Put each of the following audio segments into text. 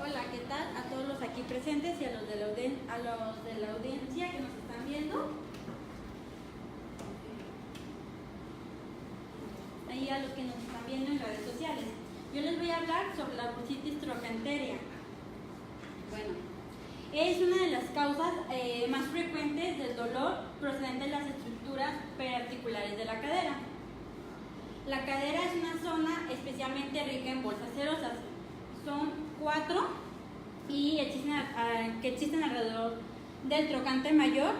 Hola, ¿qué tal? A todos los aquí presentes y a los de la audiencia que nos están viendo. Ahí a los que nos están viendo en redes sociales. Yo les voy a hablar sobre la bursitis trochanteria. Bueno, es una de las causas más frecuentes del dolor procedente de las estructuras periarticulares de la cadera. La cadera es una zona especialmente rica en bolsas serosas. Son 4 y que existen alrededor del trocante mayor.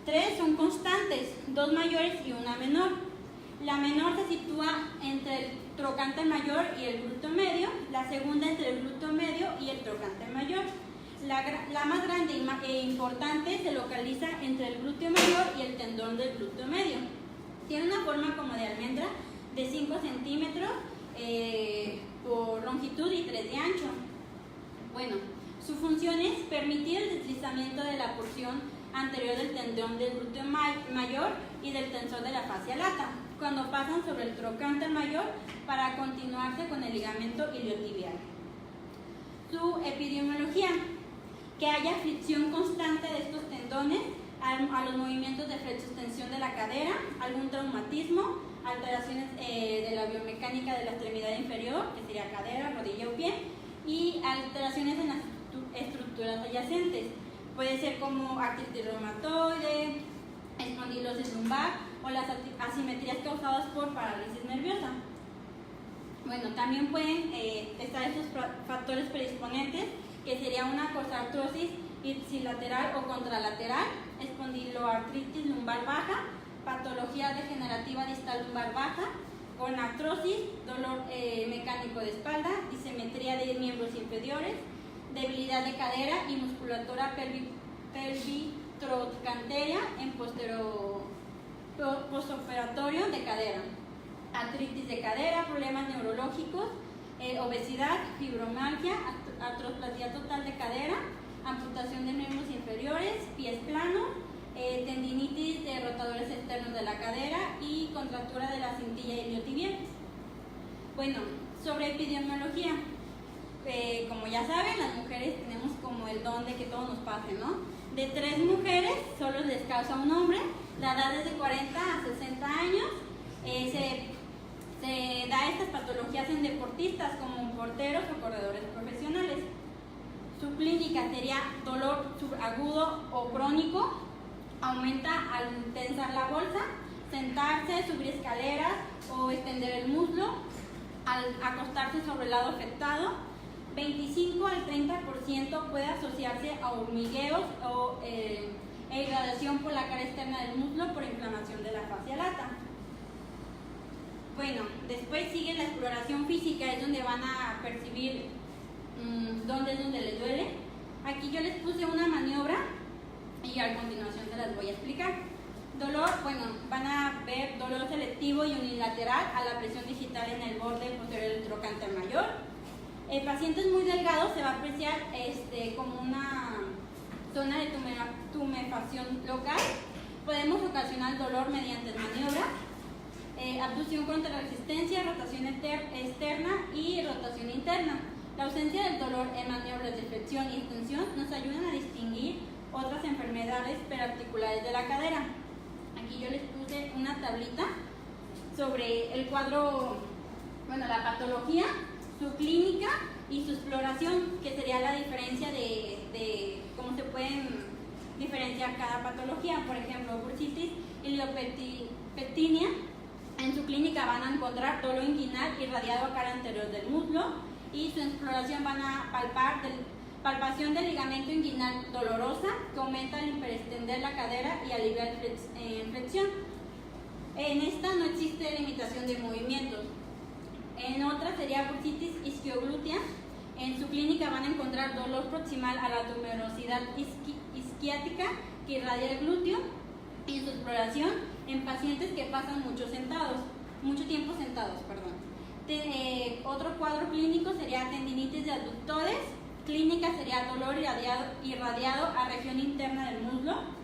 3 son constantes, 2 mayores y una menor. La menor se sitúa entre el trocante mayor y el glúteo medio, la segunda entre el glúteo medio y el trocante mayor. La más grande e importante se localiza entre el glúteo mayor y el tendón del glúteo medio. Tiene una forma como de almendra de 5 centímetros por longitud y 3 de ancho. Bueno, su función es permitir el deslizamiento de la porción anterior del tendón del glúteo mayor y del tensor de la fascia lata, cuando pasan sobre el trocante mayor para continuarse con el ligamento iliotibial. Su epidemiología: que haya fricción constante de estos tendones a los movimientos de flexo-extensión de la cadera, algún traumatismo, alteraciones de la biomecánica de la extremidad inferior, que sería cadera, rodilla o pie, y alteraciones en las estructuras adyacentes. Puede ser como artritis reumatoide, espondilosis lumbar o las asimetrías causadas por parálisis nerviosa. Bueno, también pueden estar estos factores predisponentes, que sería una cosartrosis ipsilateral o contralateral, espondiloartritis lumbar baja, patología degenerativa distal lumbar baja, con artrosis, dolor mecánico de espalda, dissimetría de miembros inferiores, debilidad de cadera y musculatura pelvitrocanteria en postoperatorio de cadera, artritis de cadera, problemas neurológicos, obesidad, fibromialgia, artroplasia total de cadera, amputación de miembros inferiores, pies planos, tendinitis de rotadores externos de la cadera y contractura de la cintilla iliotibial. Bueno, sobre epidemiología, como ya saben, las mujeres tenemos como el don de que todo nos pase, ¿no? De 3 mujeres, solo les causa un hombre. La edad es de 40 a 60 años. Se da estas patologías en deportistas como porteros o corredores profesionales. Su clínica sería dolor subagudo o crónico, aumenta al tensar la bolsa, sentarse, subir escaleras o extender el muslo, al acostarse sobre el lado afectado. 25 al 30% puede asociarse a hormigueos o irradiación por la cara externa del muslo por inflamación de la fascia lata. Bueno, después sigue la exploración física, es donde van a percibir dónde es donde les duele. Aquí yo les puse una maniobra y a continuación se las voy a explicar. Dolor, bueno, van a ver dolor selectivo y unilateral a la presión digital en el borde posterior del trocante mayor. En pacientes muy delgados se va a apreciar como una zona de tumefacción local. Podemos ocasionar dolor mediante maniobras, abducción contra resistencia, rotación externa y rotación interna. La ausencia del dolor en maniobras de flexión y extensión nos ayudan a distinguir otras enfermedades periarticulares de la cadera. Aquí yo les puse una tablita sobre el cuadro, bueno, la patología, su clínica y su exploración, que sería la diferencia de cómo se pueden diferenciar cada patología. Por ejemplo, bursitis iliopectinea, en su clínica van a encontrar dolor inguinal irradiado a cara anterior del muslo, y su exploración van a palpación del ligamento inguinal dolorosa, que aumenta al hiperextender la cadera y aliviar flexión. En esta no existe limitación de movimientos. En otra sería bursitis isquioglútea. En su clínica van a encontrar dolor proximal a la tumerosidad isquiática que irradia el glúteo, y en su exploración en pacientes que pasan mucho tiempo sentados. Otro cuadro clínico sería tendinitis de aductores. Clínica sería dolor irradiado a región interna del muslo.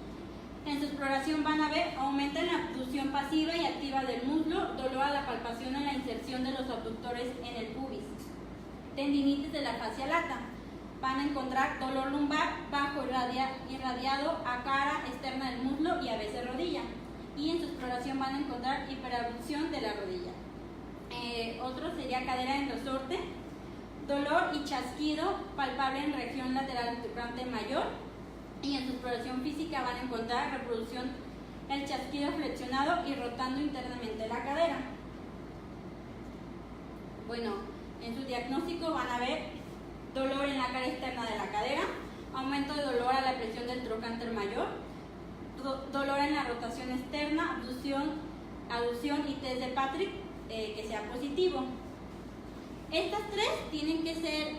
En su exploración van a ver aumenta en la abducción pasiva y activa del muslo, dolor a la palpación en la inserción de los abductores en el pubis. Tendinitis de la fascia lata. van a encontrar dolor lumbar bajo irradiado a cara externa del muslo y a veces rodilla. Y en su exploración van a encontrar hiperabducción de la rodilla. Otro sería cadera en resorte, dolor y chasquido palpable en región lateral trocánter mayor. Y en su exploración física van a encontrar reproducción el chasquido flexionado y rotando internamente la cadera. Bueno, en su diagnóstico van a ver dolor en la cara externa de la cadera, aumento de dolor a la presión del trocánter mayor, dolor en la rotación externa, abducción y test de Patrick que sea positivo. Estas tres tienen que ser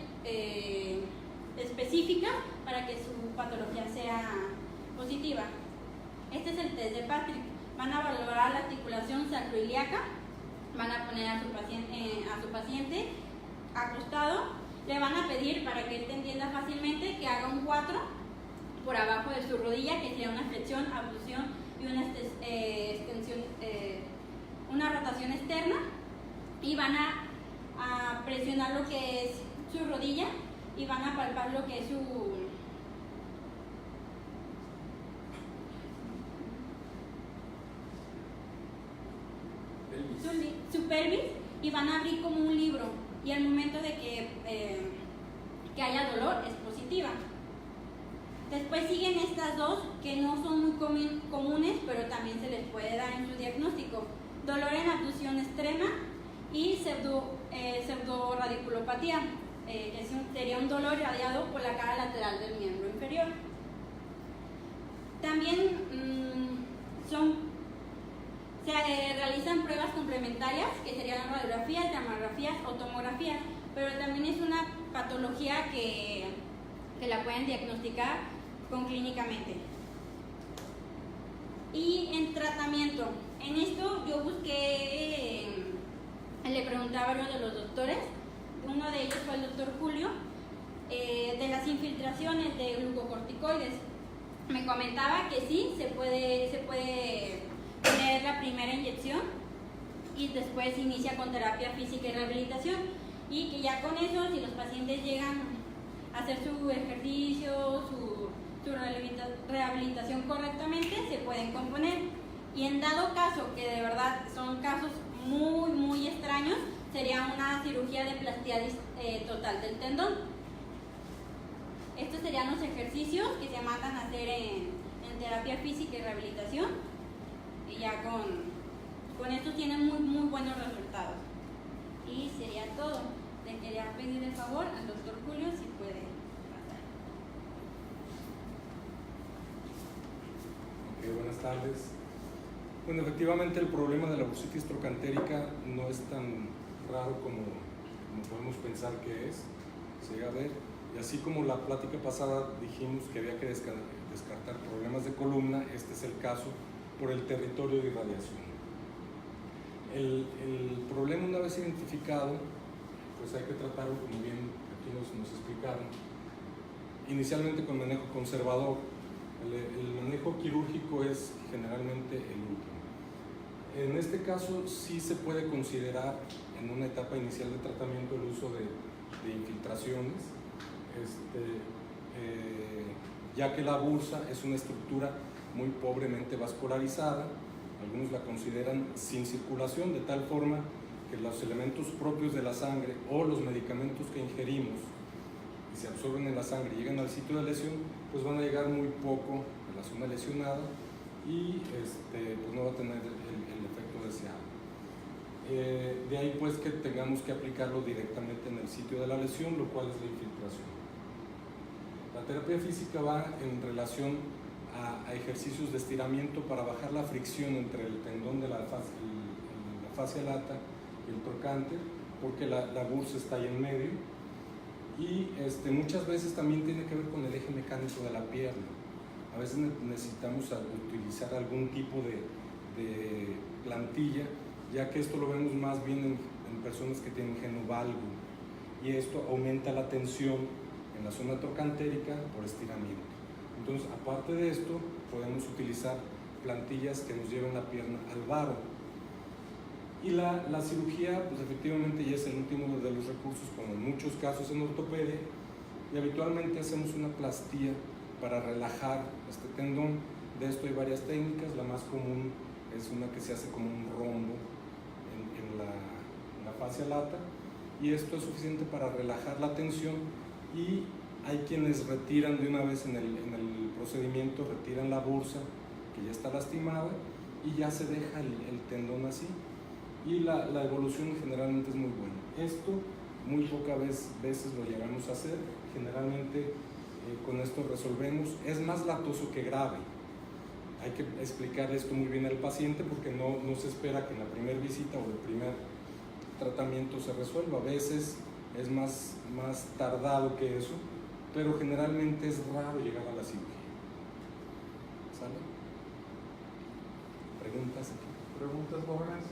específicas para que su patología sea positiva. Este es el test de Patrick. Van a valorar la articulación sacroiliaca, van a poner a su paciente acostado. Le van a pedir, para que él te entienda fácilmente, que haga un 4 por abajo de su rodilla, que sería una flexión, abducción y una extensión, una rotación externa. Y van a presionar lo que es su rodilla y van a palpar lo que es su pelvis, y van a abrir como un libro, y al momento de que haya dolor es positiva. Después siguen estas dos que no son muy comunes, pero también se les puede dar en su diagnóstico: dolor en abducción extrema y pseudoradiculopatía, que sería un dolor irradiado por la cara lateral del miembro inferior. También se realizan pruebas complementarias, que serían radiografías, gammagrafías o tomografías, pero también es una patología que la pueden diagnosticar clínicamente. Y en tratamiento, en esto yo busqué, le preguntaba a varios de los doctores. Uno de ellos fue el doctor Julio, de las infiltraciones de glucocorticoides. Me comentaba que sí, se puede poner la primera inyección y después inicia con terapia física y rehabilitación, y que ya con eso, si los pacientes llegan a hacer su ejercicio, su rehabilitación correctamente, se pueden componer. Y en dado caso, que de verdad son casos muy extraños, sería una cirugía de plastialis total del tendón. Estos serían los ejercicios que se mandan a hacer en terapia física y rehabilitación, y ya con esto tienen muy buenos resultados. Y sería todo. Le quería pedir el favor al doctor Julio si puede pasar. Ok, buenas tardes. Bueno, efectivamente el problema de la bursitis trocantérica no es tan raro como podemos pensar que es. Se llega a ver, y así como la plática pasada dijimos que había que descartar problemas de columna, este es el caso por el territorio de irradiación. El problema, una vez identificado, pues hay que tratarlo, como bien aquí nos explicaron, inicialmente con manejo conservador. El manejo quirúrgico es generalmente el último. En este caso sí se puede considerar en una etapa inicial de tratamiento el uso de infiltraciones, ya que la bursa es una estructura muy pobremente vascularizada. Algunos la consideran sin circulación, de tal forma que los elementos propios de la sangre o los medicamentos que ingerimos y se absorben en la sangre y llegan al sitio de lesión, pues van a llegar muy poco a la zona lesionada y pues no va a tener el efecto deseado. De ahí pues que tengamos que aplicarlo directamente en el sitio de la lesión, lo cual es la infiltración. La terapia física va en relación a ejercicios de estiramiento para bajar la fricción entre el tendón de la fascia lata y el trocánter, porque la bursa está ahí en medio, y muchas veces también tiene que ver con el eje mecánico de la pierna. A veces necesitamos utilizar algún tipo de plantilla, ya que esto lo vemos más bien en personas que tienen genovalgo, y esto aumenta la tensión en la zona trocantérica por estiramiento. Entonces, aparte de esto, podemos utilizar plantillas que nos lleven la pierna al varo. Y la cirugía, pues efectivamente ya es el último de los recursos, como en muchos casos en ortopedia, y habitualmente hacemos una plastía para relajar este tendón. De esto hay varias técnicas, la más común es una que se hace como un rombo en la fascia lata, y esto es suficiente para relajar la tensión, y hay quienes retiran de una vez en el procedimiento, retiran la bursa que ya está lastimada y ya se deja el tendón así, y la evolución generalmente es muy buena. Esto muy pocas veces lo llegamos a hacer, generalmente con esto resolvemos. Es más latoso que grave. Hay que explicar esto muy bien al paciente porque no se espera que en la primera visita o el primer tratamiento se resuelva. A veces es más tardado que eso, pero generalmente es raro llegar a la cirugía. ¿Sale? ¿Preguntas aquí? Preguntas jóvenes.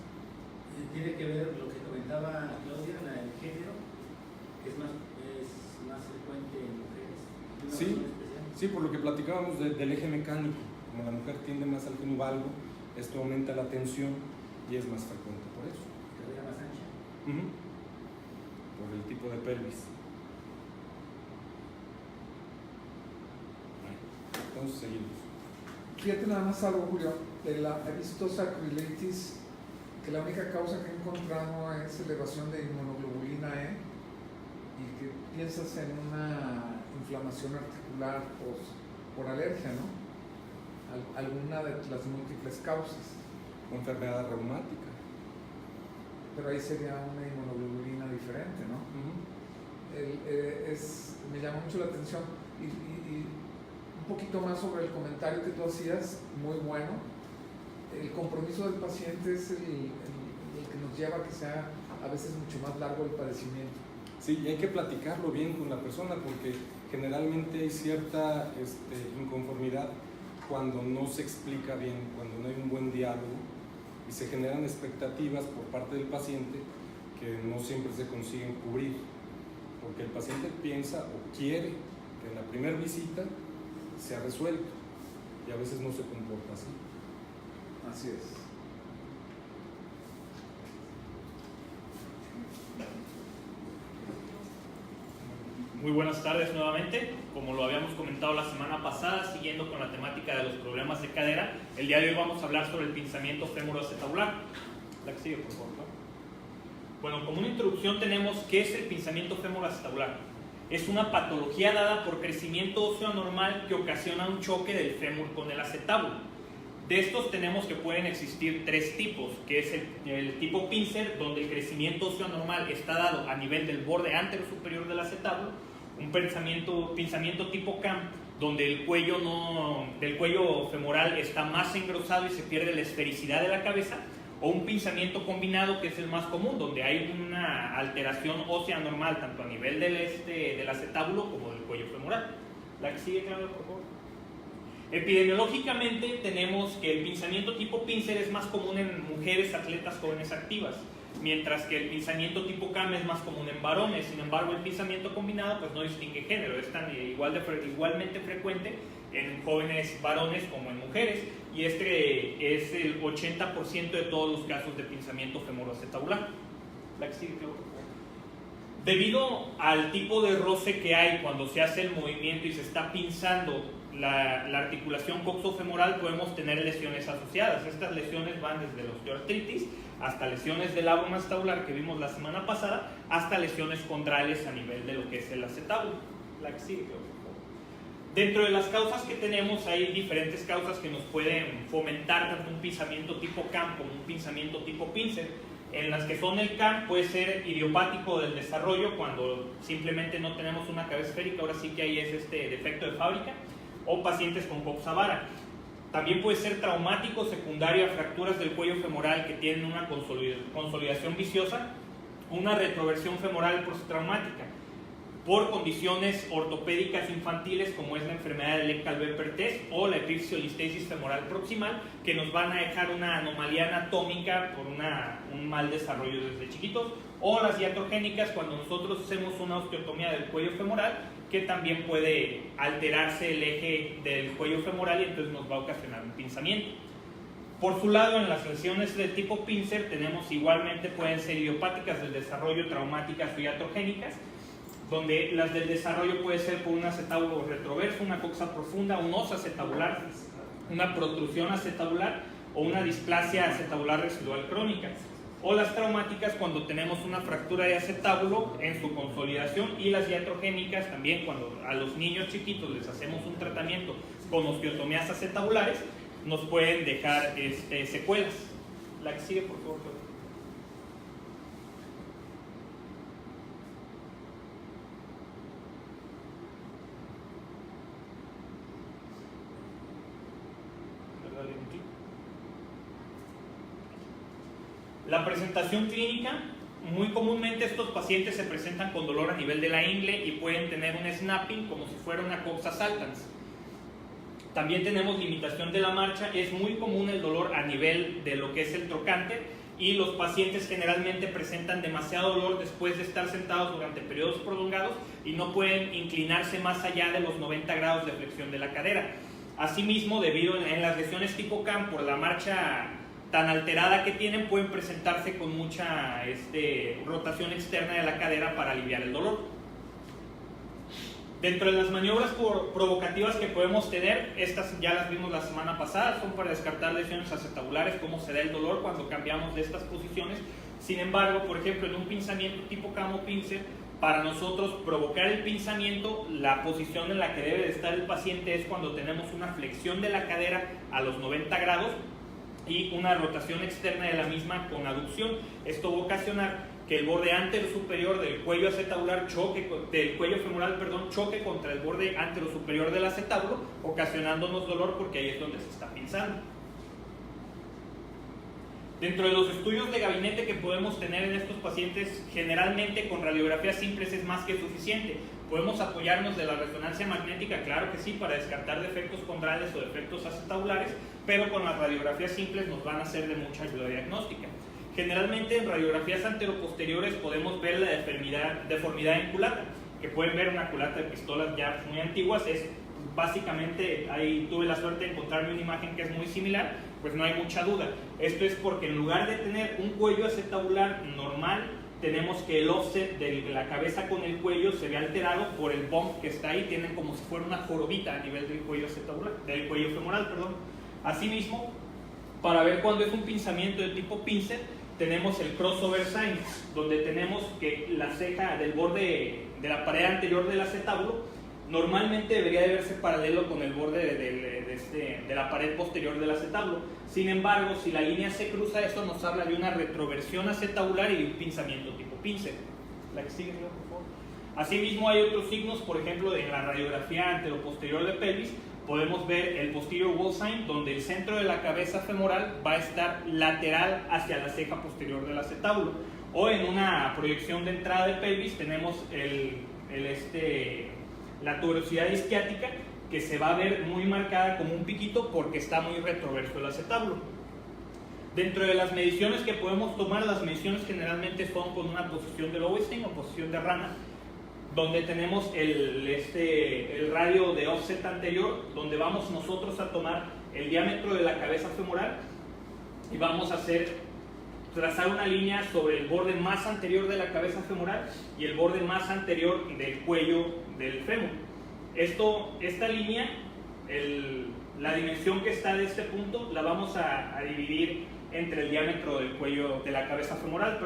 Tiene que ver lo que comentaba Claudia, el género, que es más frecuente en mujeres. Sí, por lo que platicábamos del eje mecánico. Como la mujer tiende más al fino valgo, esto aumenta la tensión y es más frecuente por eso. Cadera más ancha. Por el tipo de pelvis. Entonces seguimos. Fíjate nada más algo, Julio, de la epistosacrilitis, que la única causa que he encontrado es elevación de inmunoglobulina E, y que piensas en una inflamación articular por alergia, ¿no? Alguna de las múltiples causas. O enfermedad reumática. Pero ahí sería una inmunoglobulina diferente, ¿no? Me llamó mucho la atención, y un poquito más sobre el comentario que tú hacías, muy bueno. El compromiso del paciente es el que nos lleva a que sea a veces mucho más largo el padecimiento. Sí, y hay que platicarlo bien con la persona porque generalmente hay cierta inconformidad cuando no se explica bien, cuando no hay un buen diálogo y se generan expectativas por parte del paciente que no siempre se consiguen cubrir, porque el paciente piensa o quiere que en la primera visita sea resuelto y a veces no se comporta así. Así es. Muy buenas tardes nuevamente. Como lo habíamos comentado la semana pasada, siguiendo con la temática de los problemas de cadera, el día de hoy vamos a hablar sobre el pinzamiento fémuro-acetabular. La que sigue, por favor. Bueno, como una introducción tenemos qué es el pinzamiento fémuro-acetabular. Es una patología dada por crecimiento óseo anormal que ocasiona un choque del fémur con el acetábulo. De estos tenemos que pueden existir tres tipos, que es el tipo pincer, donde el crecimiento óseo anormal está dado a nivel del borde antero superior del acetábulo, un pinzamiento tipo CAM, donde el cuello femoral está más engrosado y se pierde la esfericidad de la cabeza, o un pinzamiento combinado, que es el más común, donde hay una alteración ósea anormal tanto a nivel del acetábulo como del cuello femoral. La que sigue, Claudia, por favor. Epidemiológicamente tenemos que el pinzamiento tipo pincer es más común en mujeres atletas jóvenes activas, mientras que el pinzamiento tipo CAM es más común en varones. Sin embargo, el pinzamiento combinado pues no distingue género, es tan igualmente frecuente en jóvenes varones como en mujeres, y este es el 80% de todos los casos de pinzamiento femoroacetabular. La que sigue, Claudia. Debido al tipo de roce que hay cuando se hace el movimiento y se está pinzando la articulación coxofemoral, podemos tener lesiones asociadas. Estas lesiones van desde la osteoartritis hasta lesiones del labrum acetabular que vimos la semana pasada, hasta lesiones condrales a nivel de lo que es el acetábulo. La que sigue, por favor. Dentro de las causas que tenemos hay diferentes causas que nos pueden fomentar tanto un pinzamiento tipo CAM como un pinzamiento tipo pincer. En las que son el CAM puede ser idiopático del desarrollo, cuando simplemente no tenemos una cabeza esférica, ahora sí que ahí es defecto de fábrica, o pacientes con Coxa-Vara. También puede ser traumático secundario a fracturas del cuello femoral que tienen una consolidación viciosa, una retroversión femoral postraumática, por condiciones ortopédicas infantiles como es la enfermedad de Lectal-Beper-Tess o la epipsiolistesis femoral proximal, que nos van a dejar una anomalía anatómica por un mal desarrollo desde chiquitos, o las iatrogénicas, cuando nosotros hacemos una osteotomía del cuello femoral, que también puede alterarse el eje del cuello femoral y entonces nos va a ocasionar un pinzamiento. Por su lado, en las lesiones de tipo pincer tenemos igualmente, pueden ser idiopáticas del desarrollo, traumáticas o iatrogénicas, donde las del desarrollo puede ser por un acetábulo retroverso, una coxa profunda, un os acetabular, una protrusión acetabular o una displasia acetabular residual crónica. O las traumáticas cuando tenemos una fractura de acetábulo en su consolidación, y las iatrogénicas también cuando a los niños chiquitos les hacemos un tratamiento con osteotomías acetabulares, nos pueden dejar secuelas. La que sigue, por favor. La presentación clínica, muy comúnmente estos pacientes se presentan con dolor a nivel de la ingle y pueden tener un snapping como si fuera una coxa saltans. También tenemos limitación de la marcha, es muy común el dolor a nivel de lo que es el trocánter, y los pacientes generalmente presentan demasiado dolor después de estar sentados durante periodos prolongados y no pueden inclinarse más allá de los 90 grados de flexión de la cadera. Asimismo, debido en las lesiones tipo CAM, por la marcha tan alterada que tienen, pueden presentarse con mucha rotación externa de la cadera para aliviar el dolor. Dentro de las maniobras provocativas que podemos tener, estas ya las vimos la semana pasada, son para descartar lesiones acetabulares, cómo se da el dolor cuando cambiamos de estas posiciones. Sin embargo, por ejemplo, en un pinzamiento tipo camo pincer, para nosotros provocar el pinzamiento, la posición en la que debe de estar el paciente es cuando tenemos una flexión de la cadera a los 90 grados y una rotación externa de la misma con aducción. Esto va a ocasionar que el borde antero superior del cuello acetabular del cuello femoral, choque contra el borde antero superior del acetábulo, ocasionándonos dolor porque ahí es donde se está pinzando. Dentro de los estudios de gabinete que podemos tener en estos pacientes, generalmente con radiografías simples es más que suficiente. ¿Podemos apoyarnos de la resonancia magnética? Claro que sí, para descartar defectos condrales o defectos acetabulares, pero con las radiografías simples nos van a ser de mucha ayuda diagnóstica. Generalmente en radiografías anteroposteriores podemos ver la deformidad en culata, que pueden ver una culata de pistolas ya muy antiguas. Es básicamente, ahí tuve la suerte de encontrarme una imagen que es muy similar, pues no hay mucha duda. Esto es porque en lugar de tener un cuello acetabular normal, tenemos que el offset de la cabeza con el cuello se ve alterado por el bump que está ahí. Tienen como si fuera una jorobita a nivel del cuello acetabular, del cuello femoral, perdón. Asimismo, para ver cuándo es un pinzamiento de tipo pincer, tenemos el crossover sign, donde tenemos que la ceja del borde de la pared anterior del acetábulo normalmente debería de verse paralelo con el borde de la pared posterior del acetábulo. Sin embargo, si la línea se cruza, eso nos habla de una retroversión acetabular y de un pinzamiento tipo pincer. La que sigue, por favor. Asimismo, hay otros signos, por ejemplo, en la radiografía anteroposterior de pelvis, podemos ver el posterior wall sign, donde el centro de la cabeza femoral va a estar lateral hacia la ceja posterior del acetábulo. O en una proyección de entrada de pelvis tenemos la tuberosidad isquiática, que se va a ver muy marcada como un piquito porque está muy retroverso el acetábulo. Dentro de las mediciones que podemos tomar, las mediciones generalmente son con una posición de Lowenstein o posición de rana, donde tenemos el radio de offset anterior, donde vamos nosotros a tomar el diámetro de la cabeza femoral y vamos a trazar una línea sobre el borde más anterior de la cabeza femoral y el borde más anterior del cuello del fémur. Esta línea, la dimensión que está de este punto, la vamos a dividir entre el diámetro del cuello de la cabeza femoral,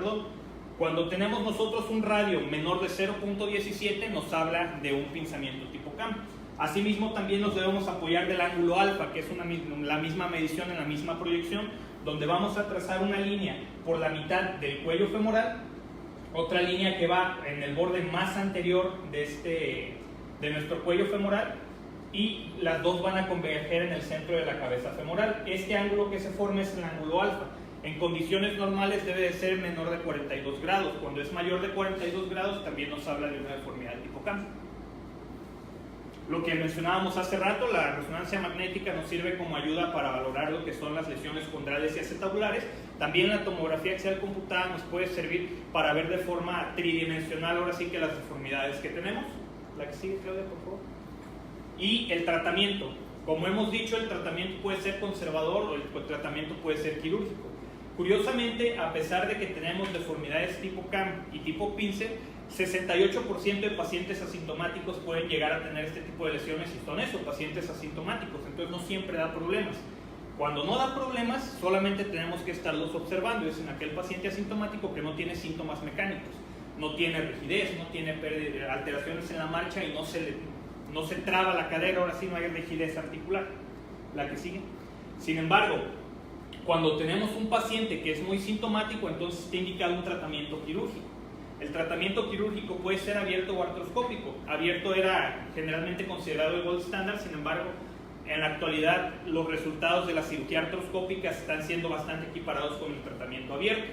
Cuando tenemos nosotros un radio menor de 0.17, nos habla de un pinzamiento tipo CAM. Asimismo, también nos debemos apoyar del ángulo alfa, que es la misma medición en la misma proyección, donde vamos a trazar una línea por la mitad del cuello femoral, otra línea que va en el borde más anterior de nuestro cuello femoral, y las dos van a converger en el centro de la cabeza femoral. Este ángulo que se forma es el ángulo alfa. En condiciones normales debe de ser menor de 42 grados. Cuando es mayor de 42 grados también nos habla de una deformidad tipo CAM. Lo que mencionábamos hace rato, la resonancia magnética nos sirve como ayuda para valorar lo que son las lesiones condrales y acetabulares. También la tomografía axial computada nos puede servir para ver de forma tridimensional, ahora sí, que las deformidades que tenemos. La que sigue, Claudia, por favor. Y el tratamiento. Como hemos dicho, el tratamiento puede ser conservador o el tratamiento puede ser quirúrgico. Curiosamente, a pesar de que tenemos deformidades tipo CAM y tipo pincer, 68% de pacientes asintomáticos pueden llegar a tener este tipo de lesiones y son eso, pacientes asintomáticos, entonces no siempre da problemas. Cuando no da problemas, solamente tenemos que estarlos observando, es en aquel paciente asintomático que no tiene síntomas mecánicos, no tiene rigidez, no tiene alteraciones en la marcha y no se traba la cadera, ahora sí no hay rigidez articular. La que sigue. Sin embargo, cuando tenemos un paciente que es muy sintomático, entonces está indicado un tratamiento quirúrgico. El tratamiento quirúrgico puede ser abierto o artroscópico. Abierto era generalmente considerado el gold standard, sin embargo, en la actualidad los resultados de la cirugía artroscópica están siendo bastante equiparados con el tratamiento abierto.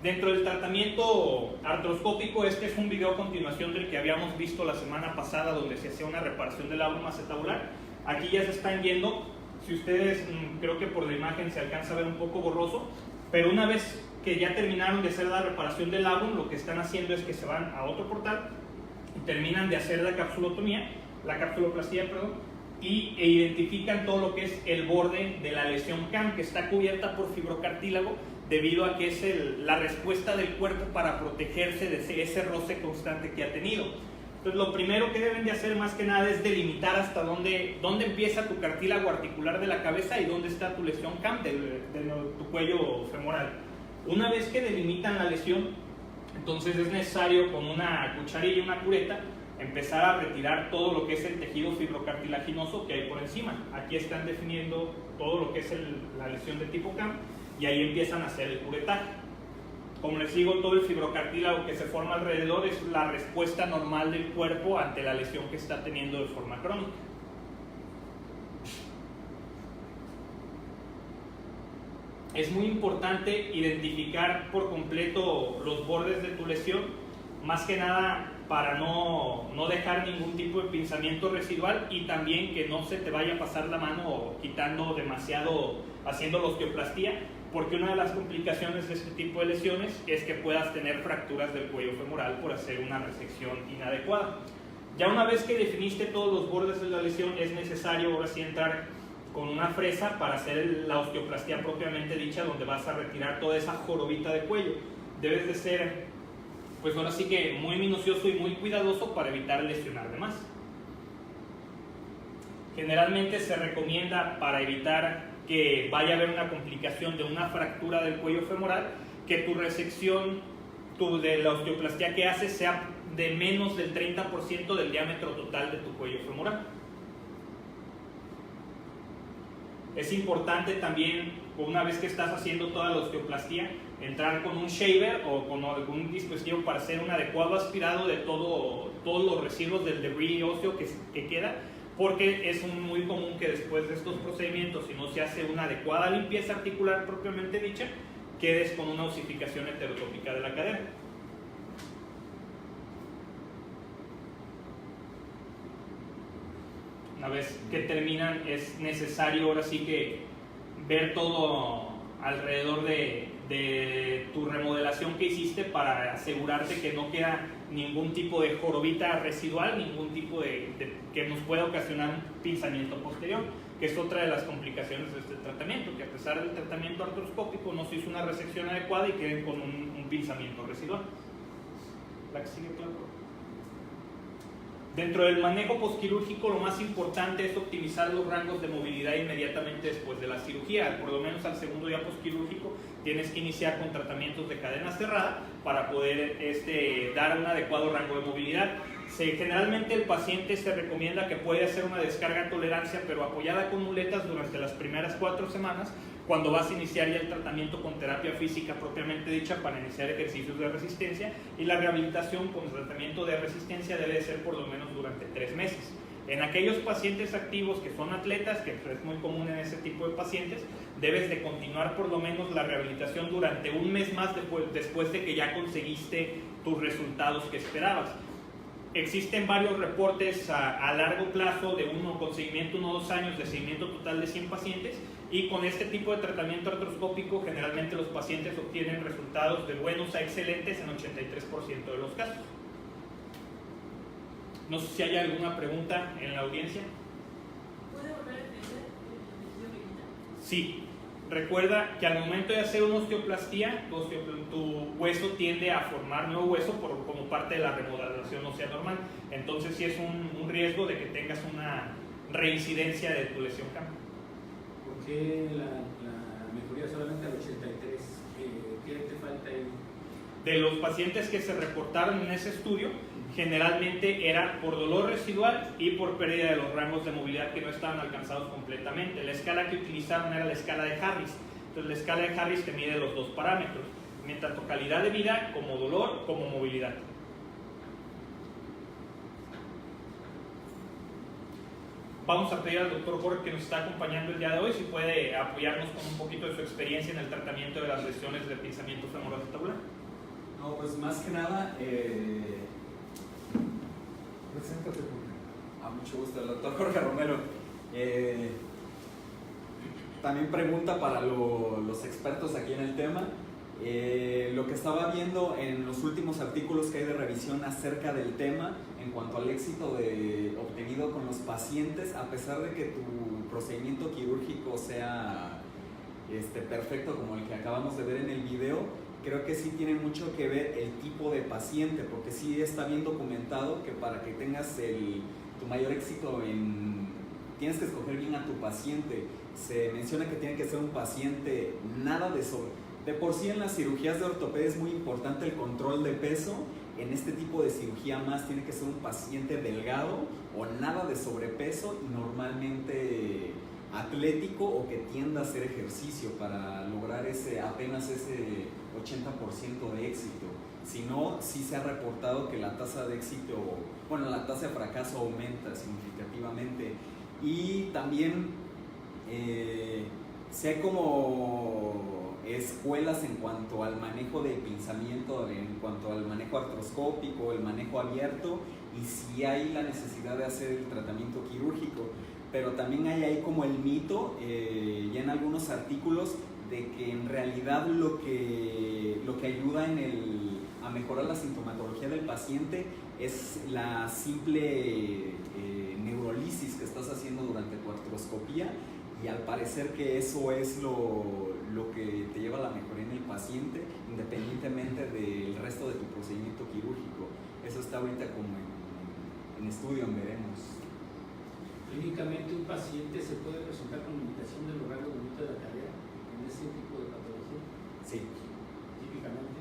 Dentro del tratamiento artroscópico, este es un video a continuación del que habíamos visto la semana pasada, donde se hacía una reparación del labrum acetabular. Aquí ya se están yendo, si ustedes, creo que por la imagen se alcanza a ver un poco borroso, pero una vez que ya terminaron de hacer la reparación del labrum, lo que están haciendo es que se van a otro portal y terminan de hacer la capsuloplastía, e identifican todo lo que es el borde de la lesión CAM, que está cubierta por fibrocartílago, debido a que es la respuesta del cuerpo para protegerse de ese roce constante que ha tenido. Entonces, lo primero que deben de hacer más que nada es delimitar hasta dónde empieza tu cartílago articular de la cabeza y dónde está tu lesión CAM de tu cuello femoral. Una vez que delimitan la lesión, entonces es necesario con una cucharilla y una cureta empezar a retirar todo lo que es el tejido fibrocartilaginoso que hay por encima. Aquí están definiendo todo lo que es la lesión de tipo CAM y ahí empiezan a hacer el curetaje. Como les digo, todo el fibrocartílago que se forma alrededor es la respuesta normal del cuerpo ante la lesión que está teniendo de forma crónica. Es muy importante identificar por completo los bordes de tu lesión, más que nada para no dejar ningún tipo de pinzamiento residual y también que no se te vaya a pasar la mano quitando demasiado, haciendo la osteoplastía, porque una de las complicaciones de este tipo de lesiones es que puedas tener fracturas del cuello femoral por hacer una resección inadecuada. Ya una vez que definiste todos los bordes de la lesión, es necesario ahora sí entrar con una fresa para hacer la osteoplastía propiamente dicha, donde vas a retirar toda esa jorobita de cuello. Debes de ser, pues ahora sí que muy minucioso y muy cuidadoso para evitar lesionar de más. Generalmente se recomienda, para evitar que vaya a haber una complicación de una fractura del cuello femoral, que tu resección de la osteoplastía que haces sea de menos del 30% del diámetro total de tu cuello femoral. Es importante también, una vez que estás haciendo toda la osteoplastía, entrar con un shaver o con algún dispositivo para hacer un adecuado aspirado de todos los residuos del debris óseo que queda, porque es muy común que después de estos procedimientos, si no se hace una adecuada limpieza articular propiamente dicha, quedes con una osificación heterotópica de la cadera. Una vez que terminan, es necesario ahora sí que ver todo alrededor de tu remodelación que hiciste para asegurarte que no queda ningún tipo de jorobita residual, ningún tipo que nos pueda ocasionar un pinzamiento posterior, que es otra de las complicaciones de este tratamiento, que a pesar del tratamiento artroscópico no se hizo una resección adecuada y queden con un pinzamiento residual. La que sigue, claro. Dentro del manejo postquirúrgico, lo más importante es optimizar los rangos de movilidad inmediatamente después de la cirugía. Por lo menos al segundo día postquirúrgico tienes que iniciar con tratamientos de cadena cerrada para poder dar un adecuado rango de movilidad. Generalmente el paciente se recomienda que puede hacer una descarga tolerancia, pero apoyada con muletas durante las primeras 4 semanas, cuando vas a iniciar ya el tratamiento con terapia física propiamente dicha para iniciar ejercicios de resistencia, y la rehabilitación con tratamiento de resistencia debe de ser por lo menos durante 3 meses. En aquellos pacientes activos que son atletas, que es muy común en ese tipo de pacientes, debes de continuar por lo menos la rehabilitación durante 1 mes más después de que ya conseguiste tus resultados que esperabas. Existen varios reportes a largo plazo con seguimiento 1 o 2 años de seguimiento total de 100 pacientes, y con este tipo de tratamiento artroscópico generalmente los pacientes obtienen resultados de buenos a excelentes en 83% de los casos. No sé si hay alguna pregunta en la audiencia. ¿Puede volver a crecer el ejercicio ahorita? Sí, recuerda que al momento de hacer una osteoplastía, tu hueso tiende a formar nuevo hueso como parte de la remodelación ósea normal. Entonces sí es un riesgo de que tengas una reincidencia de tu lesión CAM. ¿Por qué la mejoría solamente al 83? ¿Qué te falta ahí? De los pacientes que se reportaron en ese estudio, generalmente era por dolor residual y por pérdida de los rangos de movilidad que no estaban alcanzados completamente. La escala que utilizaron era la escala de Harris. Entonces la escala de Harris te mide los dos parámetros, tanto calidad de vida como dolor como movilidad. Vamos a pedir al doctor Jorge, que nos está acompañando el día de hoy, si puede apoyarnos con un poquito de su experiencia en el tratamiento de las lesiones de pinzamiento femoral tabular. No, pues más que nada, Preséntate, Jorge. a mucho gusto, el doctor Jorge Romero. También pregunta para los expertos aquí en el tema. Lo que estaba viendo en los últimos artículos que hay de revisión acerca del tema, en cuanto al éxito obtenido con los pacientes, a pesar de que tu procedimiento quirúrgico sea perfecto como el que acabamos de ver en el video, creo que sí tiene mucho que ver el tipo de paciente, porque sí está bien documentado que para que tengas tu mayor éxito tienes que escoger bien a tu paciente. Se menciona que tiene que ser un paciente nada de sobre. De por sí en las cirugías de ortopedia es muy importante el control de peso. En este tipo de cirugía más tiene que ser un paciente delgado o nada de sobrepeso y normalmente atlético o que tienda a hacer ejercicio para lograr apenas ese 80% de éxito. Si no, sí se ha reportado que la tasa de éxito, la tasa de fracaso aumenta significativamente. Y también si hay como escuelas en cuanto al manejo de pinzamiento, en cuanto al manejo artroscópico, el manejo abierto, y si hay la necesidad de hacer el tratamiento quirúrgico. Pero también hay ahí como el mito, ya en algunos artículos, de que en realidad lo que ayuda a mejorar la sintomatología del paciente es la simple neurolisis que estás haciendo durante tu artroscopía, y al parecer que eso es lo que te lleva a la mejoría en el paciente, independientemente del resto de tu procedimiento quirúrgico. Eso está ahorita como en estudio, veremos. Clínicamente, un paciente se puede presentar con limitación de los rangos de movimiento de la cadera en ese tipo de patología. Sí. Típicamente.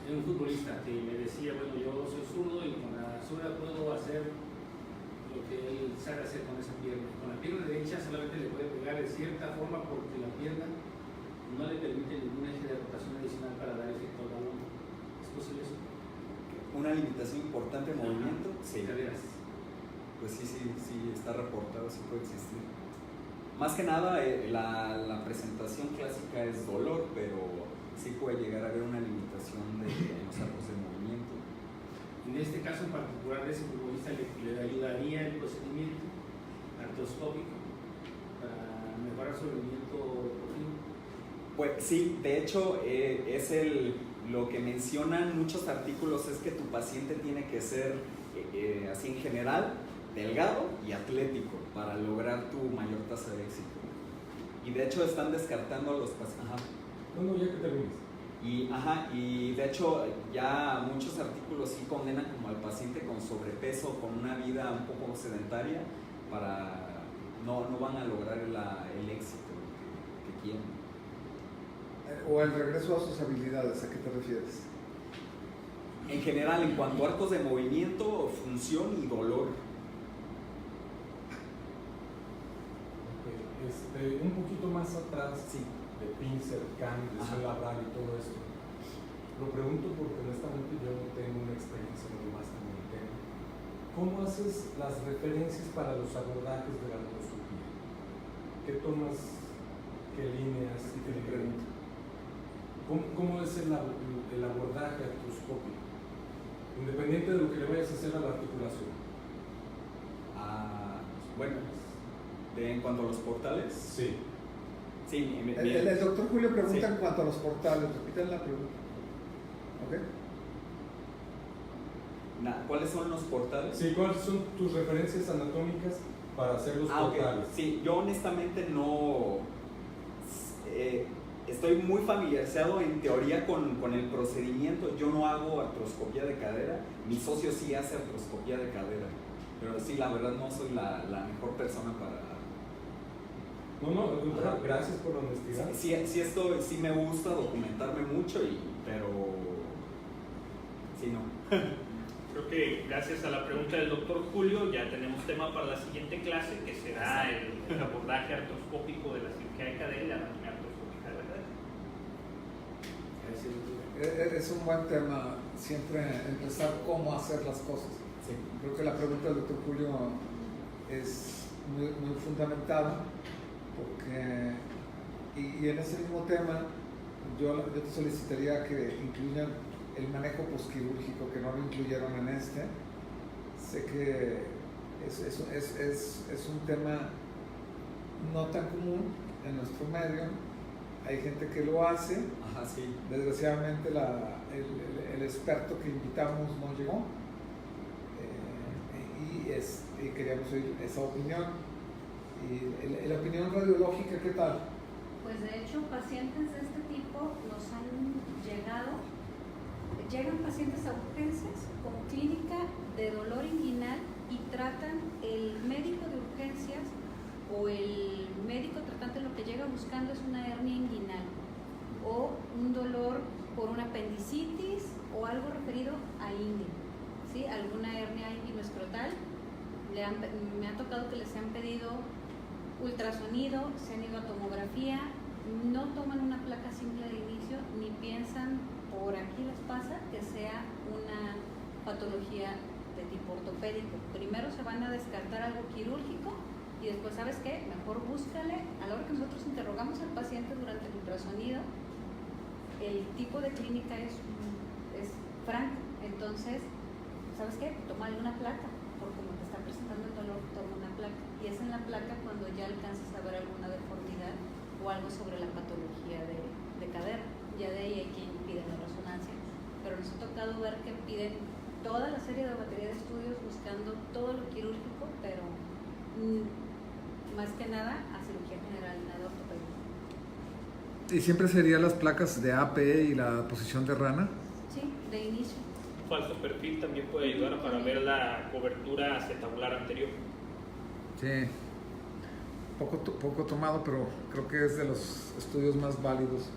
Hay un futbolista que me decía, bueno, yo soy zurdo y con la zurda puedo hacer lo que él sabe hacer con esa pierna. Con la pierna derecha solamente le puede pegar de cierta forma porque la pierna no le permite ningún eje de rotación adicional para dar efecto al balón. ¿Es posible eso? Una limitación importante en movimiento, sí. Caderas. Pues sí, está reportado, sí puede existir. Más que nada, la presentación clásica es dolor, pero sí puede llegar a haber una limitación en los arcos de movimiento. En este caso en particular de ese futbolista le ayudaría el procedimiento artroscópico para mejorar su rendimiento deportivo. Pues sí, de hecho lo que mencionan muchos artículos es que tu paciente tiene que ser así en general delgado y atlético para lograr tu mayor tasa de éxito. Y de hecho están descartando a los pacientes. No, ya que termines. Y de hecho ya muchos artículos sí condenan como al paciente con sobrepeso, con una vida un poco sedentaria, para no van a lograr el éxito que quieren. O el regreso a sus habilidades, ¿a qué te refieres? En general, en cuanto a arcos de movimiento, función y dolor. Un poquito más atrás, Sí. de pincer, CAM, lesión labral y todo esto. Lo pregunto porque honestamente yo no tengo una experiencia muy vasta en el tema. ¿Cómo haces las referencias para los abordajes de la artroscopía? ¿Qué tomas? ¿Qué líneas? ¿Qué le pregunto? ¿Cómo es el abordaje artroscópico? Independiente de lo que le vayas a hacer a la articulación. Bueno, en cuanto a los portales. Sí. Sí, El doctor Julio pregunta Sí. en cuanto a los portales, repiten la pregunta. ¿Ok? ¿Cuáles son los portales? Sí, ¿cuáles son tus referencias anatómicas para hacer los Ok. portales? Sí, yo honestamente no. estoy muy familiarizado en teoría con el procedimiento. Yo no hago artroscopía de cadera, mi socio sí hace artroscopía de cadera, pero sí, la verdad no soy la mejor persona para... No, gracias por la honestidad. Sí me gusta documentarme mucho, pero sí no. Creo que gracias a la pregunta del doctor Julio ya tenemos tema para la siguiente clase, que será el abordaje artroscópico de la cirugía de cadera y la anatomía artroscópica de la cadera. Es un buen tema siempre empezar cómo hacer las cosas. Sí. Creo que la pregunta del doctor Julio es muy fundamentada, porque y en ese mismo tema yo te solicitaría que incluyan el manejo posquirúrgico, que no lo incluyeron en este. Sé que es un tema no tan común en nuestro medio. Hay gente que lo hace. Ajá, sí. Desgraciadamente el experto que invitamos no llegó, y queríamos oír esa opinión. Y la opinión radiológica, ¿qué tal? Pues de hecho, pacientes de este tipo nos han llegan pacientes a urgencias con clínica de dolor inguinal y tratan el médico de urgencias o el médico tratante lo que llega buscando es una hernia inguinal o un dolor por una apendicitis o algo referido a ingle, ¿sí? Alguna hernia inguinoescrotal. Me ha tocado que les han pedido ultrasonido, se han ido a tomografía, no toman una placa simple de inicio ni piensan por aquí les pasa que sea una patología de tipo ortopédico. Primero se van a descartar algo quirúrgico y después, ¿sabes qué? Mejor búscale. A la hora que nosotros interrogamos al paciente durante el ultrasonido, el tipo de clínica es franco. Entonces, ¿sabes qué? Tómale una placa, por como te está presentando el dolor, toma una placa. Y es en la placa cuando ya alcanzas a ver alguna deformidad o algo sobre la patología de cadera. Ya de ahí hay quien pide la resonancia. Pero nos ha tocado ver que piden toda la serie de batería de estudios buscando todo lo quirúrgico, pero más que nada a cirugía general, nada ortopédica. ¿Y siempre serían las placas de APE y la posición de rana? Sí, de inicio. Un falso perfil también puede ayudar para ver la cobertura acetabular anterior. Sí, poco tomado, pero creo que es de los estudios más válidos.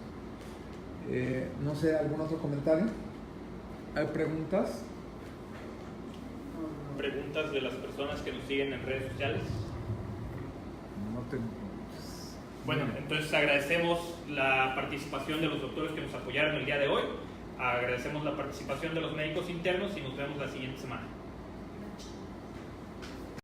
No sé, ¿algún otro comentario? ¿Hay preguntas? Preguntas de las personas que nos siguen en redes sociales. No tengo. Bueno, entonces agradecemos la participación de los doctores que nos apoyaron el día de hoy. Agradecemos la participación de los médicos internos y nos vemos la siguiente semana.